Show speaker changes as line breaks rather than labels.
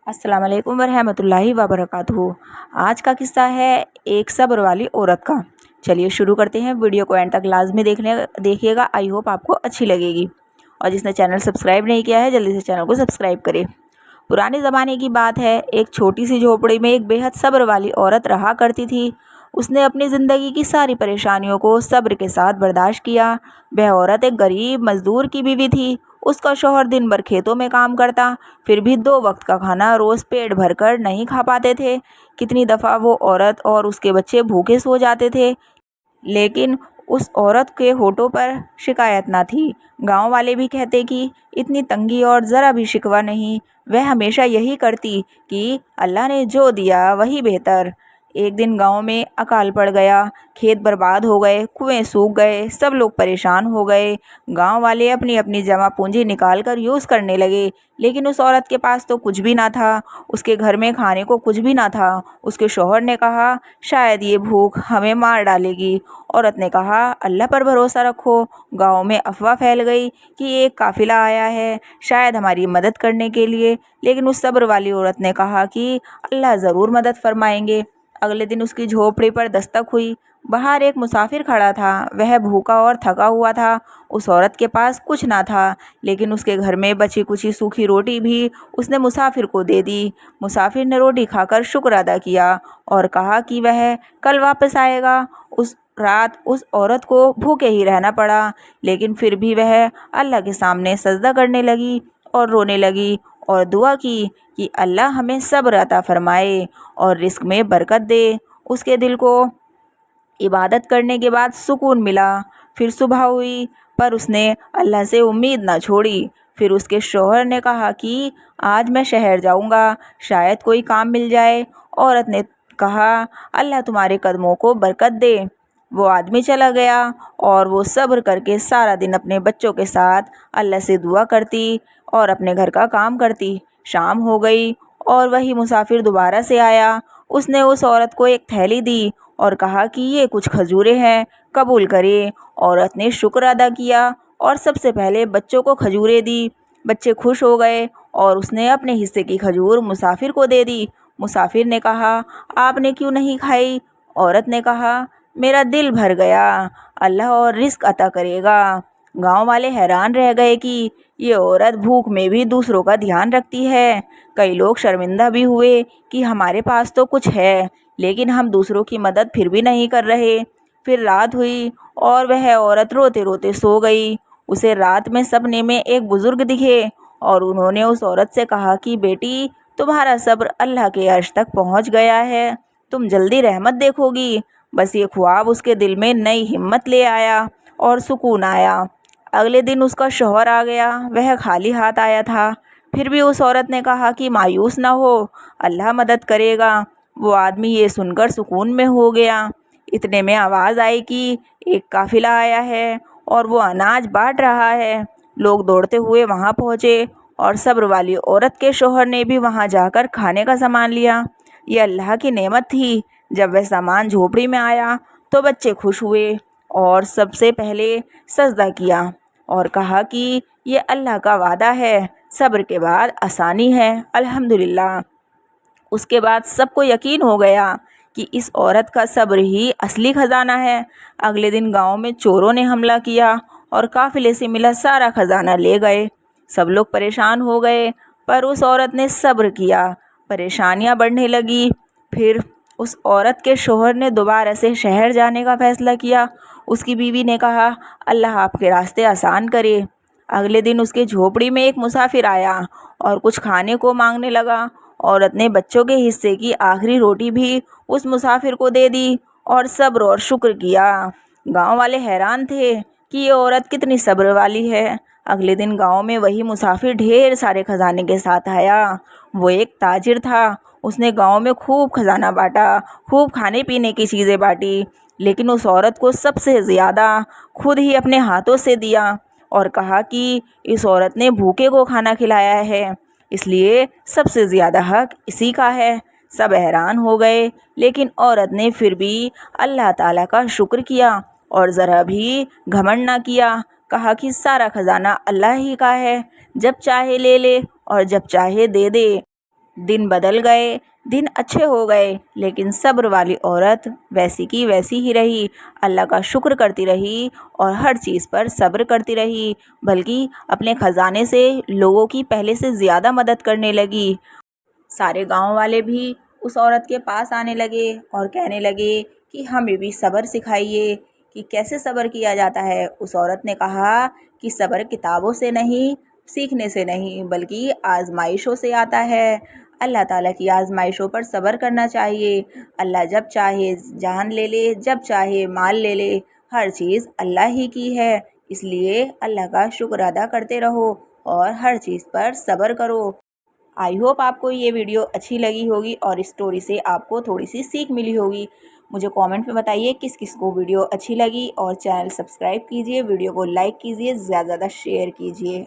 अस्सलाम वालेकुम वरहमतुल्लाहि वबरकातुहू। आज का किस्सा है एक सब्र वाली औरत का। चलिए शुरू करते हैं। वीडियो को एंड तक लाजमी देखिएगा। आई होप आपको अच्छी लगेगी। और जिसने चैनल सब्सक्राइब नहीं किया है जल्दी से चैनल को सब्सक्राइब करें। पुराने ज़माने की बात है। एक छोटी सी झोपड़ी में एक बेहद सब्र वाली औरत रहा करती थी। उसने अपनी ज़िंदगी की सारी परेशानियों को सब्र के साथ बर्दाश्त किया। वह औरत एक गरीब मज़दूर की बीवी थी। उसका शौहर दिन भर खेतों में काम करता, फिर भी 2 वक्त का खाना रोज़ पेट भरकर नहीं खा पाते थे। कितनी दफ़ा वो औरत और उसके बच्चे भूखे सो जाते थे, लेकिन उस औरत के होठों पर शिकायत ना थी। गांव वाले भी कहते कि इतनी तंगी और ज़रा भी शिकवा नहीं। वह हमेशा यही करती कि अल्लाह ने जो दिया वही बेहतर। एक दिन गांव में अकाल पड़ गया। खेत बर्बाद हो गए, कुएं सूख गए, सब लोग परेशान हो गए। गांव वाले अपनी अपनी जमा पूंजी निकाल कर यूज़ करने लगे, लेकिन उस औरत के पास तो कुछ भी ना था। उसके घर में खाने को कुछ भी ना था। उसके शौहर ने कहा, शायद ये भूख हमें मार डालेगी। औरत ने कहा, अल्लाह पर भरोसा रखो। गांव में अफवाह फैल गई कि एक काफिला आया है, शायद हमारी मदद करने के लिए। लेकिन उस सब्र वाली औरत ने कहा कि अल्लाह ज़रूर मदद फरमाएंगे। अगले दिन उसकी झोपड़ी पर दस्तक हुई। बाहर एक मुसाफिर खड़ा था। वह भूखा और थका हुआ था। उस औरत के पास कुछ ना था, लेकिन उसके घर में बची कुची सूखी रोटी भी उसने मुसाफिर को दे दी। मुसाफिर ने रोटी खाकर शुक्र अदा किया और कहा कि वह कल वापस आएगा। उस रात उस औरत को भूखे ही रहना पड़ा, लेकिन फिर भी वह अल्लाह के सामने सजदा करने लगी और रोने लगी और दुआ की कि अल्लाह हमें सब्र अता फरमाए और रिस्क में बरकत दे। उसके दिल को इबादत करने के बाद सुकून मिला। फिर सुबह हुई, पर उसने अल्लाह से उम्मीद ना छोड़ी। फिर उसके शौहर ने कहा कि आज मैं शहर जाऊंगा, शायद कोई काम मिल जाए। औरत ने कहा, अल्लाह तुम्हारे कदमों को बरकत दे। वो आदमी चला गया और वो सब्र करके सारा दिन अपने बच्चों के साथ अल्लाह से दुआ करती और अपने घर का काम करती। शाम हो गई और वही मुसाफिर दोबारा से आया। उसने उस औरत को एक थैली दी और कहा कि ये कुछ खजूरें हैं, कबूल करे। औरत ने शुक्र अदा किया और सबसे पहले बच्चों को खजूरें दी। बच्चे खुश हो गए और उसने अपने हिस्से की खजूर मुसाफिर को दे दी। मुसाफिर ने कहा, आपने क्यों नहीं खाई? औरत ने कहा, मेरा दिल भर गया, अल्लाह और रिस्क अता करेगा। गांव वाले हैरान रह गए कि ये औरत भूख में भी दूसरों का ध्यान रखती है। कई लोग शर्मिंदा भी हुए कि हमारे पास तो कुछ है, लेकिन हम दूसरों की मदद फिर भी नहीं कर रहे। फिर रात हुई और वह औरत रोते रोते सो गई। उसे रात में सपने में एक बुजुर्ग दिखे और उन्होंने उस औरत से कहा कि बेटी, तुम्हारा सब्र अल्लाह के अर्श तक पहुंच गया है, तुम जल्दी रहमत देखोगी। बस ये ख्वाब उसके दिल में नई हिम्मत ले आया और सुकून आया। अगले दिन उसका शौहर आ गया। वह खाली हाथ आया था। फिर भी उस औरत ने कहा कि मायूस ना हो, अल्लाह मदद करेगा। वो आदमी ये सुनकर सुकून में हो गया। इतने में आवाज़ आई कि एक काफिला आया है और वो अनाज बांट रहा है। लोग दौड़ते हुए वहाँ पहुँचे और सब्र वाली औरत के शौहर ने भी वहाँ जाकर खाने का सामान लिया। ये अल्लाह की नेमत थी। जब वह सामान झोपड़ी में आया तो बच्चे खुश हुए और सबसे पहले सजदा किया और कहा कि ये अल्लाह का वादा है, सब्र के बाद आसानी है, अल्हम्दुलिल्लाह। उसके बाद सबको यकीन हो गया कि इस औरत का सब्र ही असली खजाना है। अगले दिन गांव में चोरों ने हमला किया और काफिले से मिला सारा खजाना ले गए। सब लोग परेशान हो गए, पर उस औरत ने सब्र किया। परेशानियां बढ़ने लगी। फिर उस औरत के शौहर ने दोबारा से शहर जाने का फैसला किया। उसकी बीवी ने कहा, अल्लाह आपके रास्ते आसान करे। अगले दिन उसके झोपड़ी में एक मुसाफिर आया और कुछ खाने को मांगने लगा। औरत ने बच्चों के हिस्से की आखिरी रोटी भी उस मुसाफिर को दे दी और सब्र और शुक्र किया। गांव वाले हैरान थे कि ये औरत कितनी सब्र वाली है। अगले दिन गांव में वही मुसाफिर ढेर सारे खजाने के साथ आया। वो एक ताजिर था। उसने गांव में खूब खजाना बांटा, खूब खाने पीने की चीज़ें बांटी, लेकिन उस औरत को सबसे ज़्यादा खुद ही अपने हाथों से दिया और कहा कि इस औरत ने भूखे को खाना खिलाया है, इसलिए सबसे ज़्यादा हक इसी का है। सब हैरान हो गए, लेकिन औरत ने फिर भी अल्लाह ताला का शुक्र किया और ज़रा भी घमंड ना किया। कहा कि सारा खजाना अल्लाह ही का है, जब चाहे ले ले और जब चाहे दे दे। दिन बदल गए, दिन अच्छे हो गए, लेकिन सब्र वाली औरत वैसी की वैसी ही रही। अल्लाह का शुक्र करती रही और हर चीज़ पर सब्र करती रही, बल्कि अपने ख़जाने से लोगों की पहले से ज़्यादा मदद करने लगी। सारे गांव वाले भी उस औरत के पास आने लगे और कहने लगे कि हमें भी सब्र सिखाइए कि कैसे सब्र किया जाता है। उस औरत ने कहा कि सब्र किताबों से नहीं, सीखने से नहीं, बल्कि आजमाइशों से आता है। अल्लाह ताला की आजमाइशों पर सब्र करना चाहिए। अल्लाह जब चाहे जान ले ले, जब चाहे माल ले ले, हर चीज़ अल्लाह ही की है। इसलिए अल्लाह का शुक्र अदा करते रहो और हर चीज़ पर सब्र करो। आई होप आपको ये वीडियो अच्छी लगी होगी और इस स्टोरी से आपको थोड़ी सी सीख मिली होगी। मुझे कमेंट में बताइए किस किस को वीडियो अच्छी लगी और चैनल सब्सक्राइब कीजिए, वीडियो को लाइक कीजिए, ज़्यादा से ज़्यादा शेयर कीजिए।